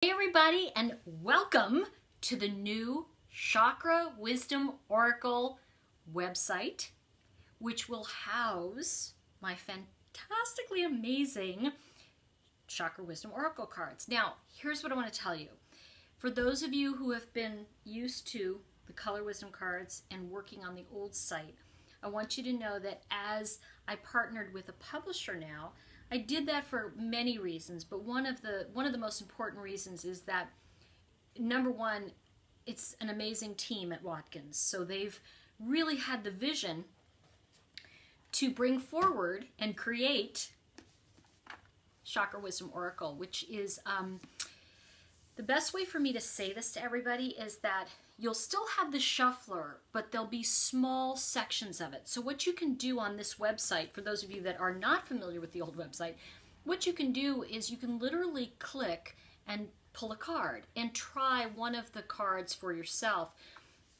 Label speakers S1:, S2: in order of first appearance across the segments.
S1: Hey everybody, and welcome to the new Chakra Wisdom Oracle website, which will house my fantastically amazing Chakra Wisdom Oracle cards. Now, here's what I want to tell you. For those of you who have been used to the Color Wisdom cards and working on the old site, I want you to know that as I partnered with a publisher now, I did that for many reasons, but one of the most important reasons is that, number one, it's an amazing team at Watkins. So they've really had the vision to bring forward and create Chakra Wisdom Oracle, which is the best way for me to say this to everybody is that you'll still have the shuffler, but there'll be small sections of it. So what you can do on this website, for those of you that are not familiar with the old website, what you can do is you can literally click and pull a card and try one of the cards for yourself.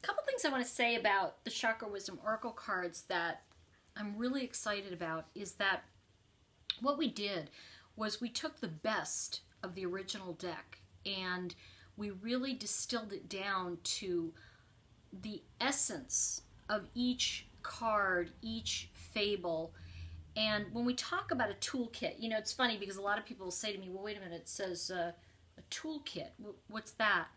S1: A couple things I want to say about the Chakra Wisdom Oracle cards that I'm really excited about is that what we did was we took the best of the original deck and we really distilled it down to the essence of each card, each fable. And when we talk about a toolkit, you know, it's funny because a lot of people will say to me, well, wait a minute, it says a toolkit. What's that?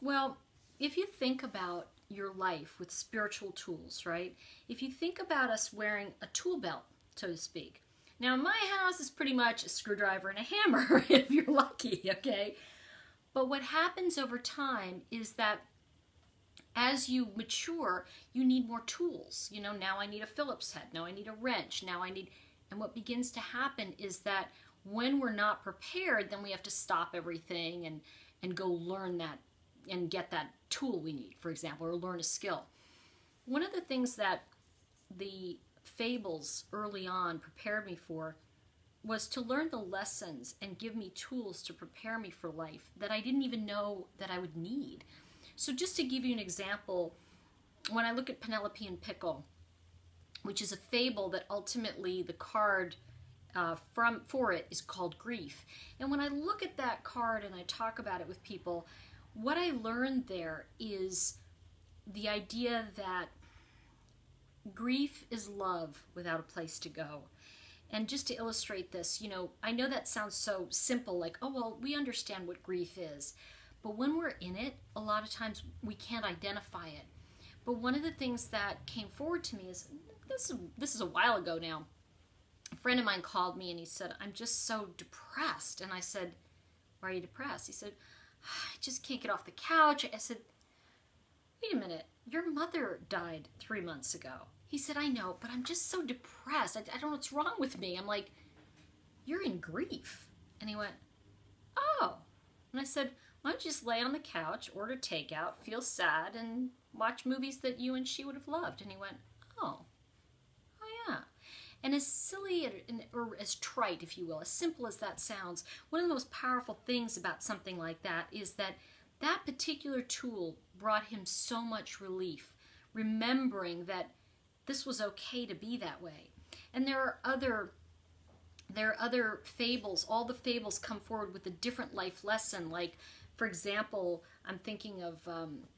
S1: Well, if you think about your life with spiritual tools, right? If you think about us wearing a tool belt, so to speak. Now, in my house is pretty much a screwdriver and a hammer, if you're lucky, okay? But what happens over time is that as you mature, you need more tools. You know, now I need a Phillips head, now I need a wrench, now I need... And what begins to happen is that when we're not prepared, then we have to stop everything and go learn that and get that tool we need, for example, or learn a skill. One of the things that the fables early on prepared me for was to learn the lessons and give me tools to prepare me for life that I didn't even know that I would need. So just to give you an example, when I look at Penelope and Pickle, which is a fable that ultimately the card for it is called grief. And when I look at that card and I talk about it with people, what I learned there is the idea that grief is love without a place to go. And just to illustrate this, you know, I know that sounds so simple, like, oh, well, we understand what grief is. But when we're in it, a lot of times we can't identify it. But one of the things that came forward to me is, this is a while ago now. A friend of mine called me and he said, I'm just so depressed. And I said, why are you depressed? He said, I just can't get off the couch. I said, wait a minute, your mother died 3 months ago. He said, I know, but I'm just so depressed. I don't know what's wrong with me. I'm like, you're in grief. And he went, oh. And I said, why don't you just lay on the couch, order takeout, feel sad, and watch movies that you and she would have loved? And he went, oh yeah. And as silly or as trite, if you will, as simple as that sounds, one of the most powerful things about something like that is that that particular tool brought him so much relief, remembering that this was okay to be that way. And there are other fables. All the fables come forward with a different life lesson. Like, for example, I'm thinking of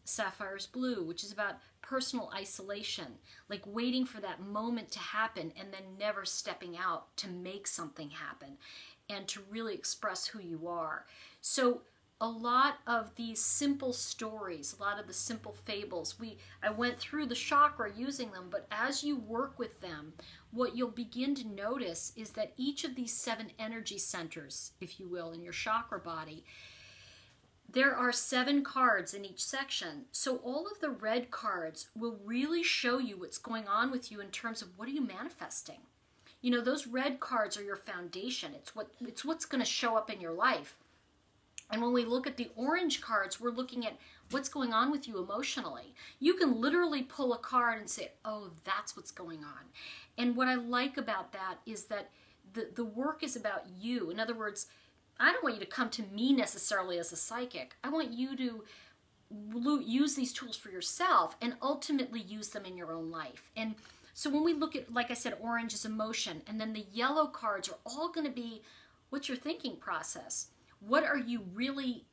S1: Sapphire's Blue, which is about personal isolation, like waiting for that moment to happen and then never stepping out to make something happen and to really express who you are. So a lot of these simple stories, a lot of the simple fables, I went through the chakra using them, but as you work with them, what you'll begin to notice is that each of these 7 energy centers, if you will, in your chakra body, there are 7 cards in each section. So all of the red cards will really show you what's going on with you in terms of what are you manifesting. You know, those red cards are your foundation. It's what's going to show up in your life. And when we look at the orange cards, we're looking at what's going on with you emotionally. You can literally pull a card and say, oh, that's what's going on. And what I like about that is that the work is about you. In other words, I don't want you to come to me necessarily as a psychic. I want you to use these tools for yourself and ultimately use them in your own life. And so when we look at, like I said, orange is emotion, and then the yellow cards are all going to be what's your thinking process? what are you really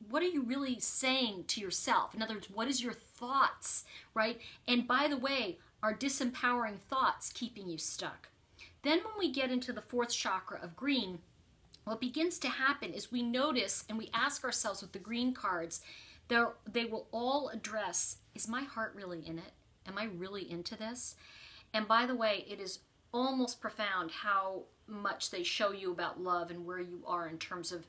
S1: saying to yourself? In other words, what is your thoughts, right? And by the way, are disempowering thoughts keeping you stuck? Then when we get into the fourth chakra of green, what begins to happen is we notice and we ask ourselves with the green cards, they will all address, is my heart really in it? Am I really into this? And by the way, it is almost profound how much they show you about love and where you are in terms of,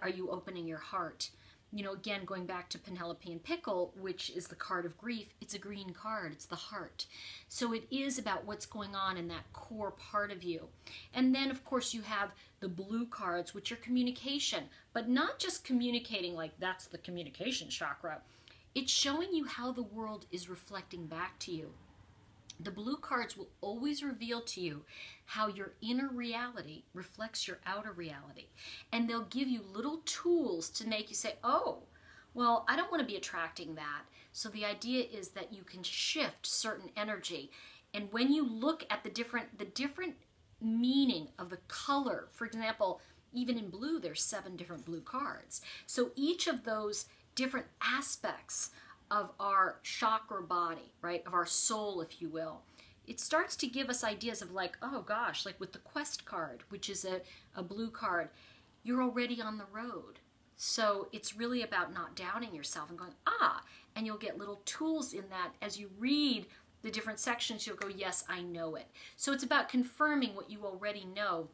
S1: are you opening your heart? You know, again, going back to Penelope and Pickle, which is the card of grief, it's a green card, it's the heart. So it is about what's going on in that core part of you. And then, of course, you have the blue cards, which are communication, but not just communicating like that's the communication chakra. It's showing you how the world is reflecting back to you. The blue cards will always reveal to you how your inner reality reflects your outer reality. And they'll give you little tools to make you say, oh, well, I don't want to be attracting that. So the idea is that you can shift certain energy. And when you look at the different meaning of the color, for example, even in blue, there's 7 different blue cards. So each of those different aspects of our chakra body, right, of our soul, if you will, it starts to give us ideas of like, oh gosh, like with the quest card, which is a blue card, you're already on the road. So it's really about not doubting yourself and going, and you'll get little tools in that as you read the different sections, you'll go, yes, I know it. So it's about confirming what you already know.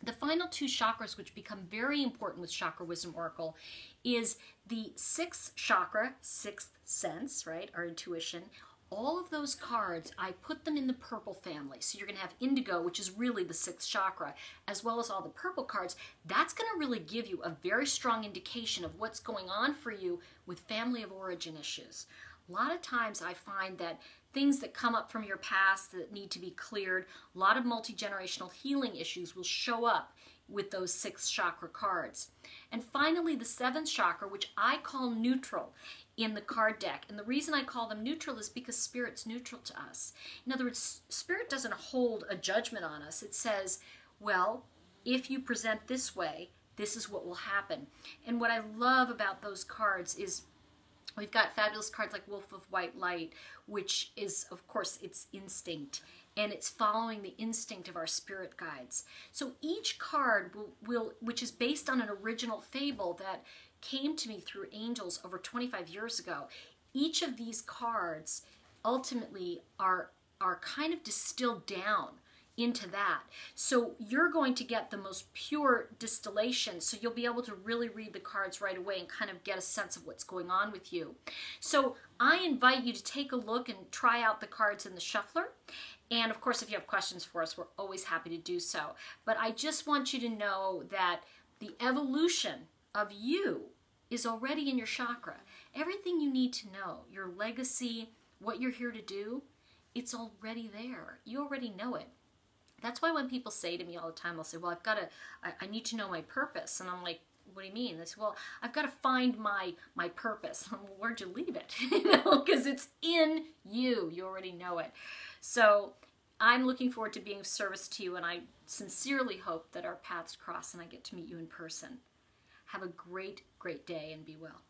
S1: The final 2 chakras, which become very important with Chakra Wisdom Oracle, is the 6th chakra, 6th sense, right, our intuition. All of those cards, I put them in the purple family. So you're going to have indigo, which is really the 6th chakra, as well as all the purple cards. That's going to really give you a very strong indication of what's going on for you with family of origin issues. A lot of times I find that things that come up from your past that need to be cleared, a lot of multi-generational healing issues will show up with those 6th chakra cards. And finally, the 7th chakra, which I call neutral in the card deck. And the reason I call them neutral is because Spirit's neutral to us. In other words, Spirit doesn't hold a judgment on us. It says, well, if you present this way, this is what will happen. And what I love about those cards is we've got fabulous cards like Wolf of White Light, which is, of course, it's instinct. And it's following the instinct of our spirit guides. So each card will, which is based on an original fable that came to me through angels over 25 years ago, each of these cards ultimately are kind of distilled down into that. So you're going to get the most pure distillation, so you'll be able to really read the cards right away and kind of get a sense of what's going on with you. So I invite you to take a look and try out the cards in the shuffler. And of course, if you have questions for us, we're always happy to do so. But I just want you to know that the evolution of you is already in your chakra. Everything you need to know, your legacy, what you're here to do, it's already there. You already know it. That's why when people say to me all the time, they'll say, well, I need to know my purpose. And I'm like, what do you mean? They say, well, I've got to find my purpose. Well, where'd you leave it? Because it's in you. You already know it. So I'm looking forward to being of service to you, and I sincerely hope that our paths cross and I get to meet you in person. Have a great, great day and be well.